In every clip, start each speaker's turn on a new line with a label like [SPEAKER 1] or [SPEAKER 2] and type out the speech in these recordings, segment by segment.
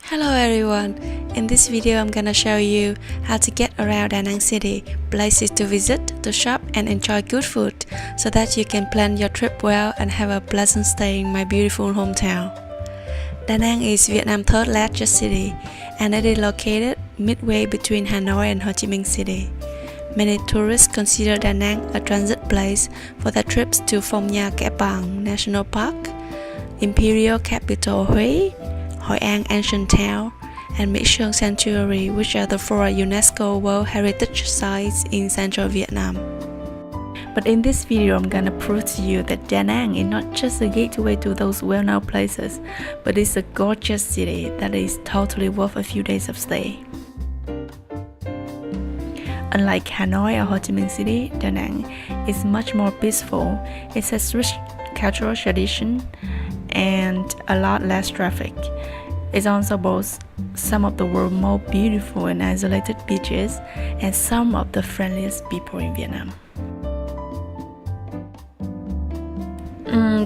[SPEAKER 1] Hello everyone, in this video I'm gonna show you how to get around Da Nang City, places to visit, to shop and enjoy good food so that you can plan your trip well and have a pleasant stay in my beautiful hometown. Da Nang is Vietnam's third largest city and it is located midway between Hanoi and Ho Chi Minh City. Many tourists consider Da Nang a transit place for their trips to Phong Nha Kẻ Bàng National Park, Imperial Capital Huế, Hội An Ancient Town, and Mỹ Sơn Sanctuary, which are the four UNESCO World Heritage Sites in central Vietnam. But in this video, I'm gonna prove to you that Da Nang is not just a gateway to those well-known places, but it's a gorgeous city that is totally worth a few days of stay. Unlike Hanoi or Ho Chi Minh City, Da Nang is much more peaceful. It has rich cultural tradition and a lot less traffic. It also boasts some of the world's most beautiful and isolated beaches and some of the friendliest people in Vietnam.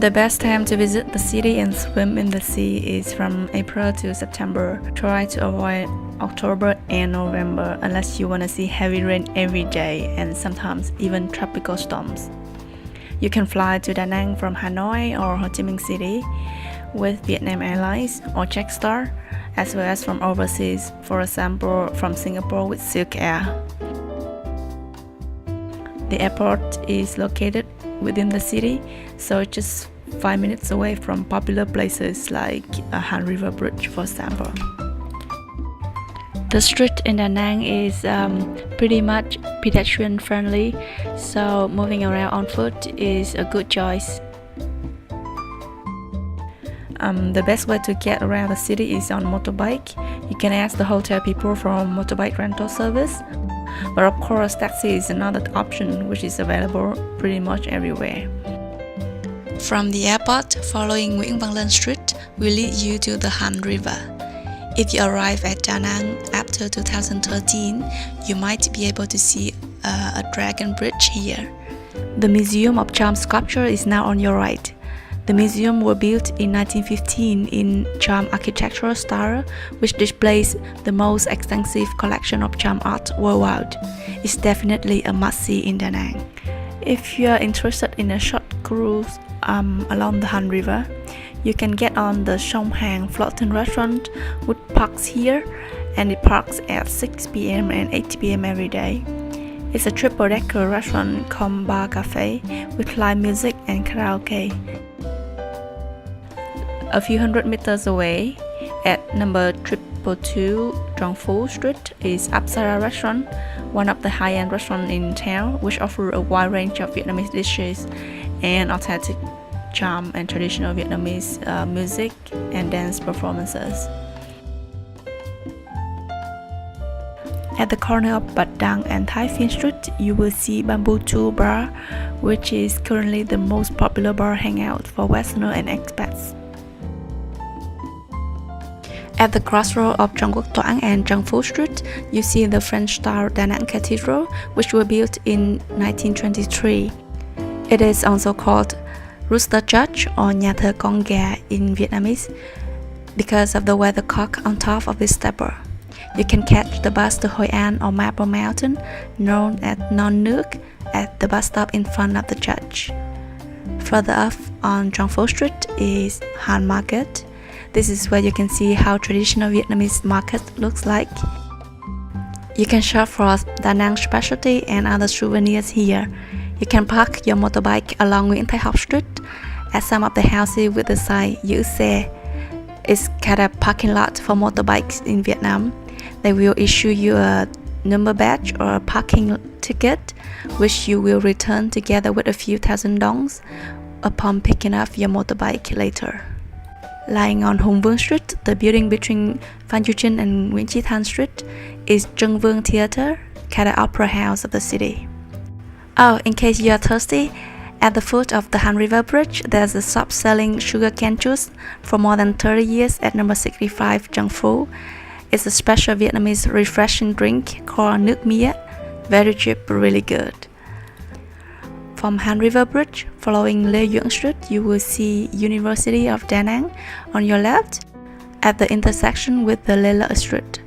[SPEAKER 1] The best time to visit the city and swim in the sea is from April to September. Try to avoid October and November unless you want to see heavy rain every day and sometimes even tropical storms. You can fly to Da Nang from Hanoi or Ho Chi Minh City with Vietnam Airlines or Jetstar, as well as from overseas, for example from Singapore with Silk Air. The airport is located within the city, so it's just 5 minutes away from popular places like Han River Bridge, for example. The street in Da Nang is pretty much pedestrian friendly, so moving around on foot is a good choice. The best way to get around the city is on motorbike. You can ask the hotel people from motorbike rental service, but of course taxi is another option which is available pretty much everywhere. From the airport, following Nguyễn Văn Linh Street will lead you to the Han River. If you arrive at Da Nang after 2013, you might be able to see a dragon bridge here. The Museum of Charm sculpture is now on your right. The museum was built in 1915 in charm architectural style, which displays the most extensive collection of charm art worldwide. It's definitely a must-see in Da Nang. If you are interested in a short cruise along the Han River, you can get on the Sông Hàn floating restaurant, which parks here, and it parks at 6 p.m. and 8 p.m. every day. It's a triple-decker restaurant cum bar cafe with live music and karaoke. A few hundred meters away, at number 222 Tran Phu Street, is Apsara Restaurant, one of the high-end restaurants in town, which offers a wide range of Vietnamese dishes and authentic charm and traditional Vietnamese music and dance performances. At the corner of Bạch Đằng and Thái Phiên Street, you will see Bamboo 2 Bar, which is currently the most popular bar hangout for Westerners and expats. At the crossroad of Trung Quốc Toản and Trần Phú Street, you see the French-style Da Nang Cathedral, which was built in 1923. It is also called Rooster Church or Nhà thờ con gà in Vietnamese because of the weathercock on top of its steeple. You can catch the bus to Hội An or Marble Mountain, known as Non Nước, at the bus stop in front of the church. Further up on Trần Phú Street is Han Market. This is where you can see how traditional Vietnamese market looks like. You can shop for Da Nang specialty and other souvenirs here. You can park your motorbike along Nguyễn Thái Học Street at some of the houses with the sign Giữ xe. It's kind of parking lot for motorbikes in Vietnam. They will issue you a number badge or a parking ticket, which you will return together with a few thousand dongs upon picking up your motorbike later. Lying on Hùng Vương Street, the building between Phan Chu Trinh and Nguyễn Chí Thanh Street, is Trân Vương Theatre, kind of opera house of the city. Oh, in case you are thirsty, at the foot of the Han River Bridge, there's a shop selling sugarcane juice for more than 30 years at number 65 Trần Phú. It's a special Vietnamese refreshing drink called nước mía, very cheap but really good. From Han River Bridge, following Lê Duẩn Street, you will see University of Da Nang on your left, at the intersection with the Lê Lợi Street.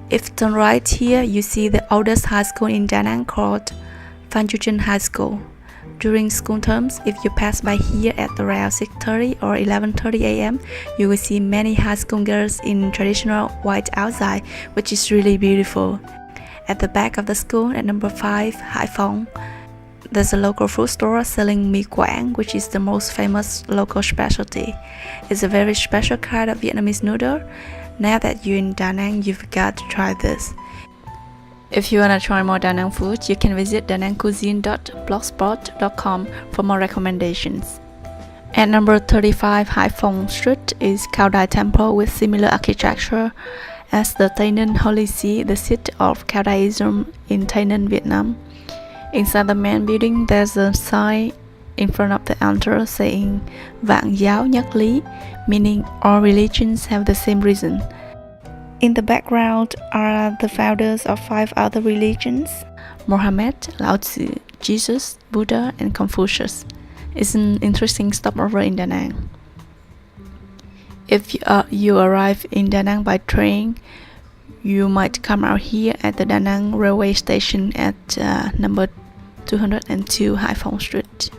[SPEAKER 1] If turn right here, you see the oldest high school in Da Nang called Phan Chu Trinh High School. During school terms, if you pass by here at around 6:30 or 11:30 a.m., you will see many high school girls in traditional white outside, which is really beautiful. At the back of the school at number 5, Hải Phòng, there's a local food store selling mì Quảng, which is the most famous local specialty. It's a very special kind of Vietnamese noodle. Now that you're in Da Nang, you've got to try this. If you want to try more Da Nang food, you can visit danangcuisine.blogspot.com for more recommendations. At number 35 Hải Phòng Street is Cao Đài Temple with similar architecture as the Tây Ninh Holy See, the seat of Cao Đài-ism in Tây Ninh, Vietnam. Inside the main building, there's a sign in front of the altar saying Vạn giáo nhất lý, meaning all religions have the same reason. In the background are the founders of 5 other religions: Mohammed, Lao Tzu, Jesus, Buddha, and Confucius. It's an interesting stopover in Da Nang. If you arrive in Da Nang by train, you might come out here at the Da Nang railway station at number 202 Hải Phòng Street.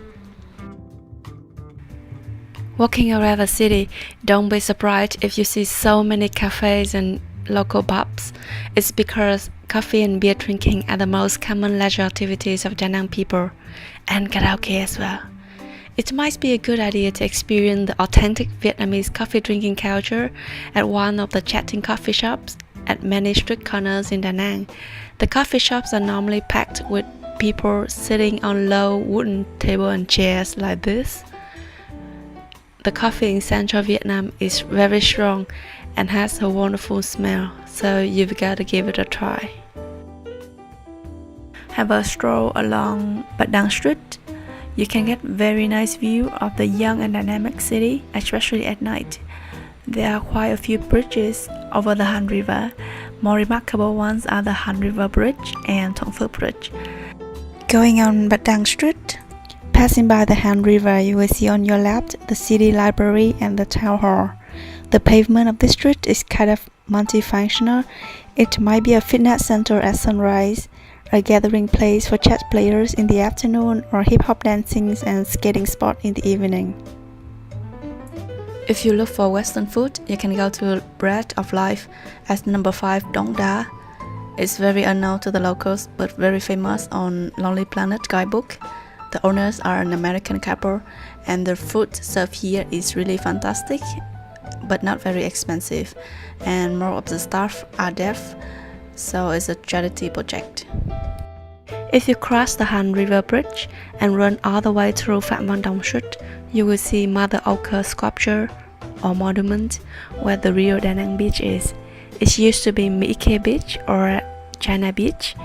[SPEAKER 1] Walking around the city, don't be surprised if you see so many cafes and local pubs. It's because coffee and beer drinking are the most common leisure activities of Da Nang people, and karaoke as well. It might be a good idea to experience the authentic Vietnamese coffee drinking culture at one of the chatting coffee shops at many street corners in Da Nang. The coffee shops are normally packed with people sitting on low wooden tables and chairs like this. The coffee in central Vietnam is very strong and has a wonderful smell, so you've got to give it a try. Have a stroll along Bạch Đằng Street. You can get very nice view of the young and dynamic city, especially at night. There are quite a few bridges over the Han River. More remarkable ones are the Han River Bridge and Thuận Phước Bridge. Going on Bạch Đằng Street, passing by the Han River, you will see on your left the city library and the town hall. The pavement of this street is kind of multifunctional. It might be a fitness center at sunrise, a gathering place for chess players in the afternoon, or hip-hop dancing and skating spot in the evening. If you look for Western food, you can go to Bread of Life at number 5 Dong Da. It's very unknown to the locals, but very famous on Lonely Planet guidebook. The owners are an American couple, and the food served here is really fantastic, but not very expensive, and more of the staff are deaf, so it's a charity project. If you cross the Han River Bridge and run all the way through Phạm Văn Đồng Street, you will see Mother Ochre sculpture or monument where the real Da Nang beach is. It used to be Mỹ Khê Beach or China Beach,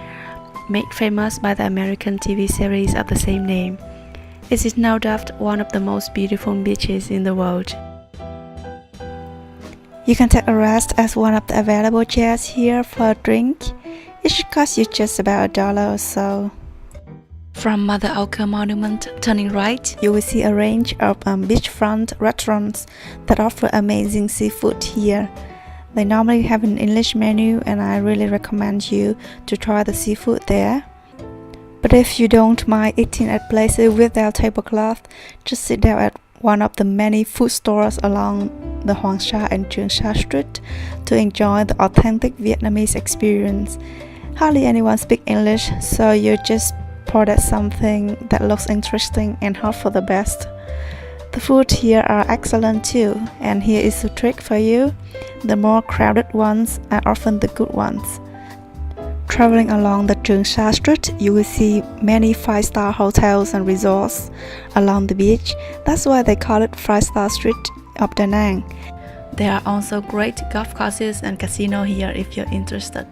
[SPEAKER 1] made famous by the American TV series of the same name. It is no doubt one of the most beautiful beaches in the world. You can take a rest at one of the available chairs here for a drink. It should cost you just about $1 or so. From Mother Ochre Monument, turning right, you will see a range of beachfront restaurants that offer amazing seafood here. They normally have an English menu, and I really recommend you to try the seafood there. But if you don't mind eating at places without tablecloth, just sit down at one of the many food stores along the Hoàng Sa and Trường Sa Street to enjoy the authentic Vietnamese experience. Hardly anyone speaks English, so you just pour at something that looks interesting and hope for the best. The food here are excellent too, and here is a trick for you. The more crowded ones are often the good ones. Traveling along the Trường Sa Street, you will see many 5-star hotels and resorts along the beach. That's why they call it 5-star Street of Da Nang. There are also great golf courses and casino here if you're interested.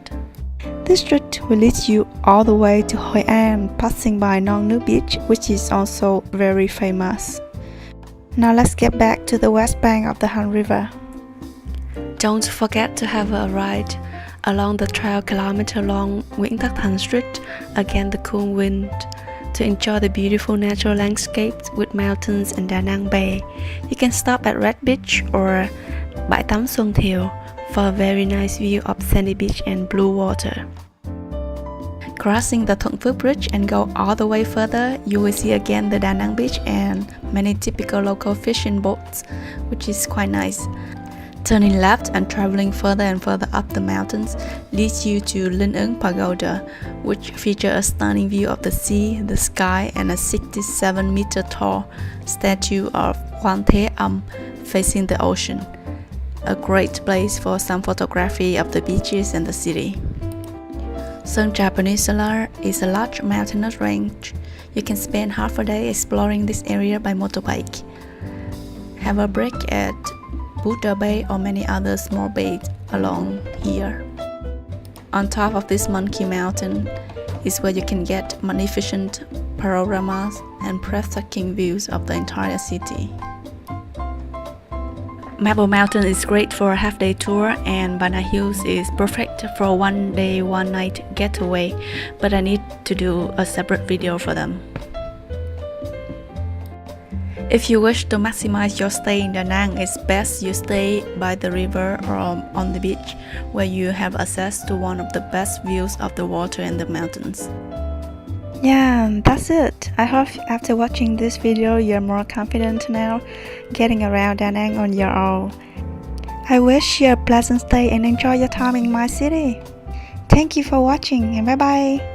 [SPEAKER 1] This street will lead you all the way to Hội An, passing by Nong Nu Beach, which is also very famous. Now let's get back to the west bank of the Han River. Don't forget to have a ride along the 12-kilometer-long Nguyễn Tất Thành Street against the cool wind to enjoy the beautiful natural landscapes with mountains and Da Nang Bay. You can stop at Red Beach or Bãi tắm Xuân Thiều for a very nice view of sandy beach and blue water. Crossing the Thuận Phước Bridge and go all the way further, you will see again the Da Nang beach and many typical local fishing boats, which is quite nice. Turning left and traveling further and further up the mountains leads you to Linh Ứng Pagoda, which features a stunning view of the sea, the sky, and a 67-meter tall statue of Quan Thế Âm facing the ocean. A great place for some photography of the beaches and the city. Sơn Trà Peninsula is a large mountainous range. You can spend half a day exploring this area by motorbike. Have a break at Buddha Bay or many other small bays along here. On top of this monkey mountain is where you can get magnificent panoramas and breathtaking views of the entire city. Marble Mountain is great for a half-day tour, and Bana Hills is perfect for a one-day, one-night getaway, but I need to do a separate video for them. If you wish to maximize your stay in Da Nang, it's best you stay by the river or on the beach, where you have access to one of the best views of the water and the mountains. Yeah, that's it. I hope after watching this video you're more confident now getting around Da Nang on your own. I wish you a pleasant stay and enjoy your time in my city. Thank you for watching and bye bye.